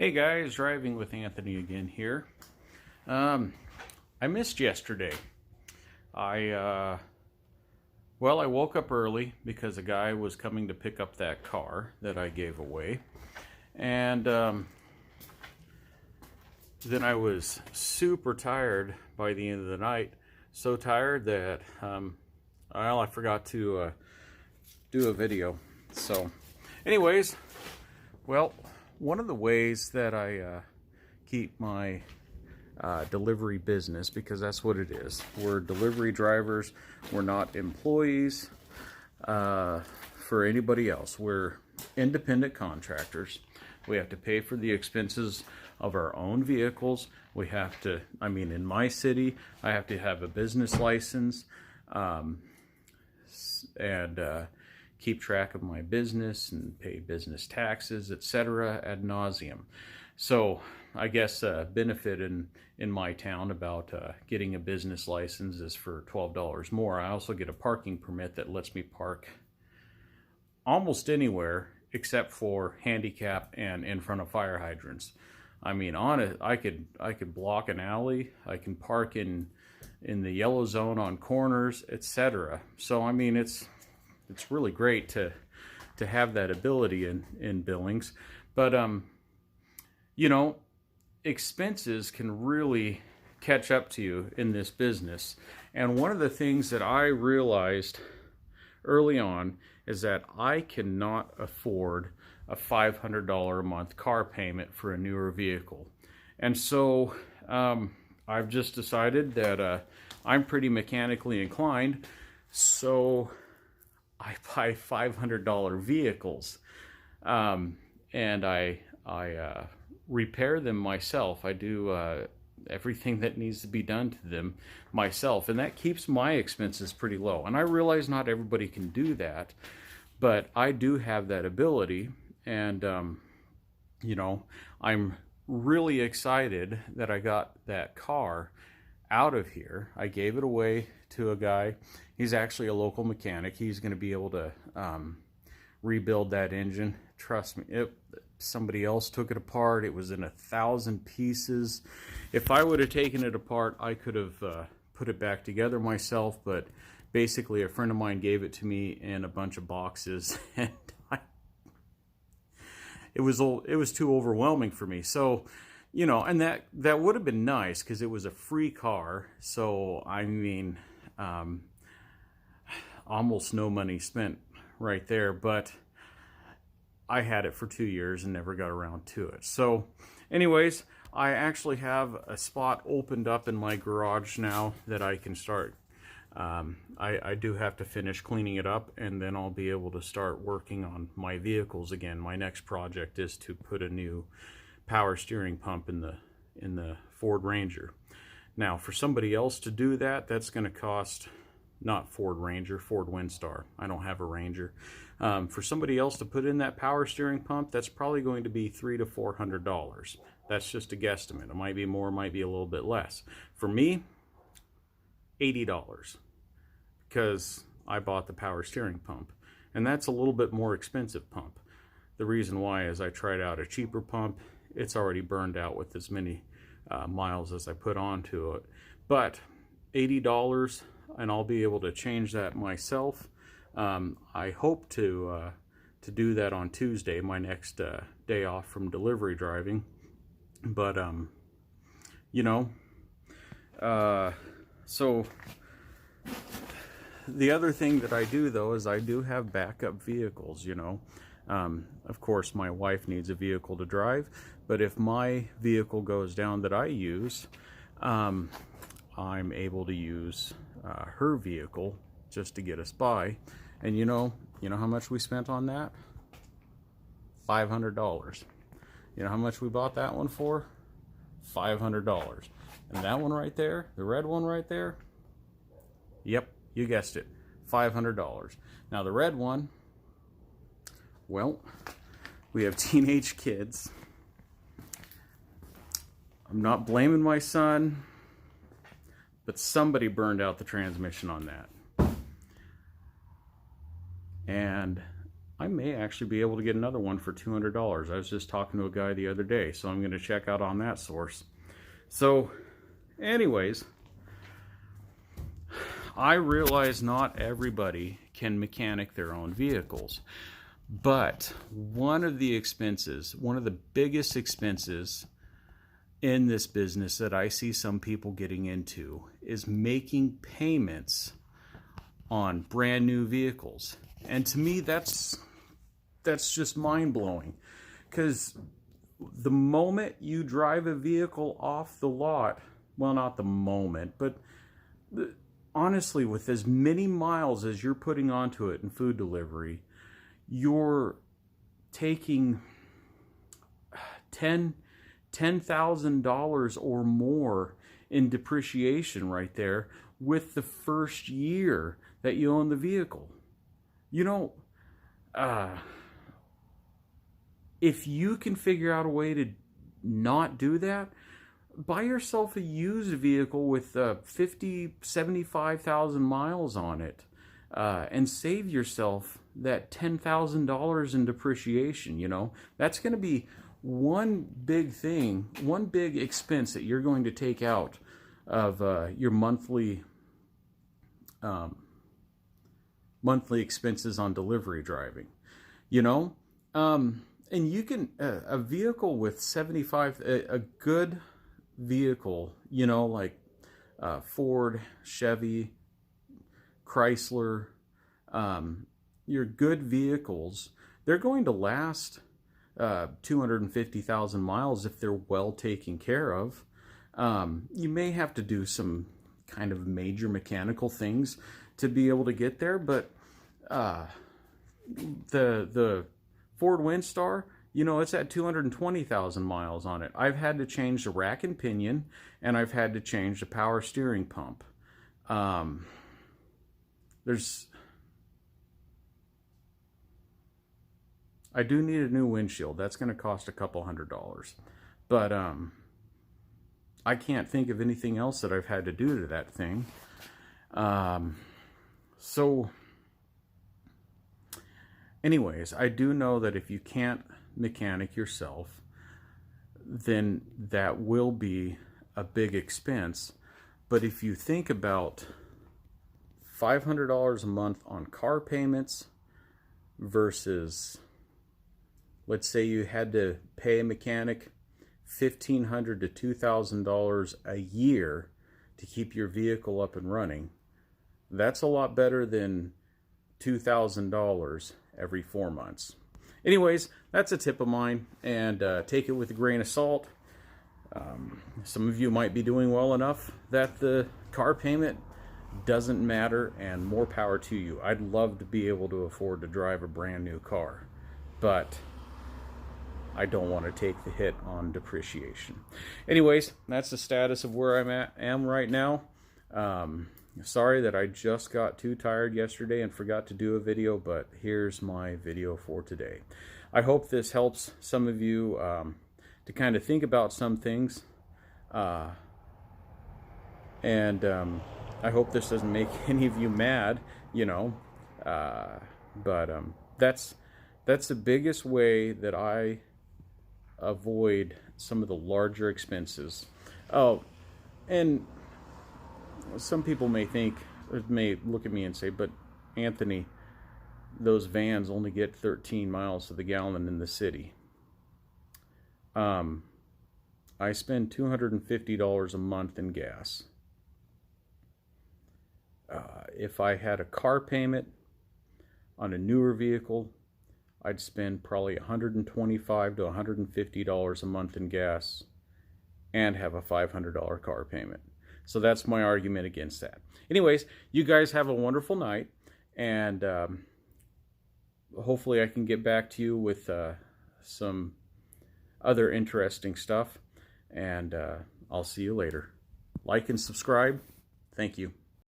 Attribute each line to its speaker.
Speaker 1: Hey guys, Driving with Anthony again here. I missed yesterday. I I woke up early because a guy was coming to pick up that car that I gave away, and then I was super tired by the end of the night. So tired that I forgot to do a video. So, anyways, one of the ways that I keep my delivery business, because that's what it is. We're delivery drivers. We're not employees for anybody else. We're independent contractors. We have to pay for the expenses of our own vehicles. We have to, in my city, I have to have a business license and keep track of my business and pay business taxes, etc. ad nauseum. So I guess benefit in my town about getting a business license is for $12 more. I also get a parking permit that lets me park almost anywhere except for handicap and in front of fire hydrants. I could block an alley. I can park in the yellow zone on corners, etc. So it's really great to have that ability in Billings. But expenses can really catch up to you in this business. And one of the things that I realized early on is that I cannot afford a $500 a month car payment for a newer vehicle. And so I've just decided that I'm pretty mechanically inclined, so I buy $500 vehicles, and I repair them myself. I do everything that needs to be done to them myself, and that keeps my expenses pretty low. And I realize not everybody can do that, but I do have that ability, and I'm really excited that I got that car out of here. I gave it away to a guy. He's actually a local mechanic. He's going to be able to rebuild that engine. Trust me, somebody else took it apart. It was in 1,000 pieces. If I would have taken it apart, I could have put it back together myself, but basically a friend of mine gave it to me in a bunch of boxes, and it was too overwhelming for me. So and that would have been nice because it was a free car. So almost no money spent right there, but I had it for 2 years and never got around to it. So anyways, I actually have a spot opened up in my garage now that I can start. I do have to finish cleaning it up, and then I'll be able to start working on my vehicles again. My next project is to put a new power steering pump in the Ford Ranger. Now, for somebody else to do that, that's going to cost, not Ford Ranger, Ford Windstar. I don't have a Ranger. For somebody else to put in that power steering pump, that's probably going to be $300 to $400. That's just a guesstimate. It might be more, might be a little bit less. For me, $80, because I bought the power steering pump, and that's a little bit more expensive pump. The reason why is I tried out a cheaper pump. It's already burned out with as many miles as I put onto it. But $80, and I'll be able to change that myself. I hope to do that on Tuesday, my next day off from delivery driving. But so the other thing that I do, though, is I do have backup vehicles. Of course, my wife needs a vehicle to drive, but if my vehicle goes down that I use, I'm able to use her vehicle just to get us by. And you know how much we spent on that? $500. You know how much we bought that one for? $500. And that one right there, the red one right there, yep, you guessed it, $500. Now the red one, well, we have teenage kids. I'm not blaming my son, but somebody burned out the transmission on that. And I may actually be able to get another one for $200. I was just talking to a guy the other day, so I'm going to check out on that source. So, anyways, I realize not everybody can mechanic their own vehicles, but one of the biggest expenses in this business that I see some people getting into is making payments on brand new vehicles. And to me, that's just mind-blowing, because the moment you drive a vehicle off the lot, well, not the moment, but honestly, with as many miles as you're putting onto it in food delivery, you're taking $10,000 or more in depreciation right there with the first year that you own the vehicle. You know, if you can figure out a way to not do that, buy yourself a used vehicle with 50, 75,000 miles on it, and save yourself that $10,000 in depreciation. You know, that's going to be one big thing, one big expense that you're going to take out of your monthly expenses on delivery driving. You know, and you can a vehicle with 75, a good vehicle, you know, like Ford, Chevy, Chrysler, your good vehicles, they're going to last 250,000 miles if they're well taken care of. You may have to do some kind of major mechanical things to be able to get there, but the Ford Windstar, you know, it's at 220,000 miles on it. I've had to change the rack and pinion, and I've had to change the power steering pump. I do need a new windshield. That's going to cost a couple $100. But I can't think of anything else that I've had to do to that thing. So anyways, I do know that if you can't mechanic yourself, then that will be a big expense. But if you think about $500 a month on car payments versus, let's say you had to pay a mechanic $1,500 to $2,000 a year to keep your vehicle up and running, that's a lot better than $2,000 every 4 months. Anyways, that's a tip of mine, and take it with a grain of salt. Some of you might be doing well enough that the car payment doesn't matter, and more power to you. I'd love to be able to afford to drive a brand new car, but I don't want to take the hit on depreciation. Anyways, that's the status of where I am right now. Sorry that I just got too tired yesterday and forgot to do a video, but here's my video for today. I hope this helps some of you to kind of think about some things, and I hope this doesn't make any of you mad, you know, but that's the biggest way that I avoid some of the larger expenses. Oh, and some people may look at me and say, but Anthony, those vans only get 13 miles to the gallon in the city. I spend $250 a month in gas. If I had a car payment on a newer vehicle, I'd spend probably $125 to $150 a month in gas and have a $500 car payment. So that's my argument against that. Anyways, you guys have a wonderful night, and hopefully I can get back to you with some other interesting stuff, and I'll see you later. Like and subscribe. Thank you.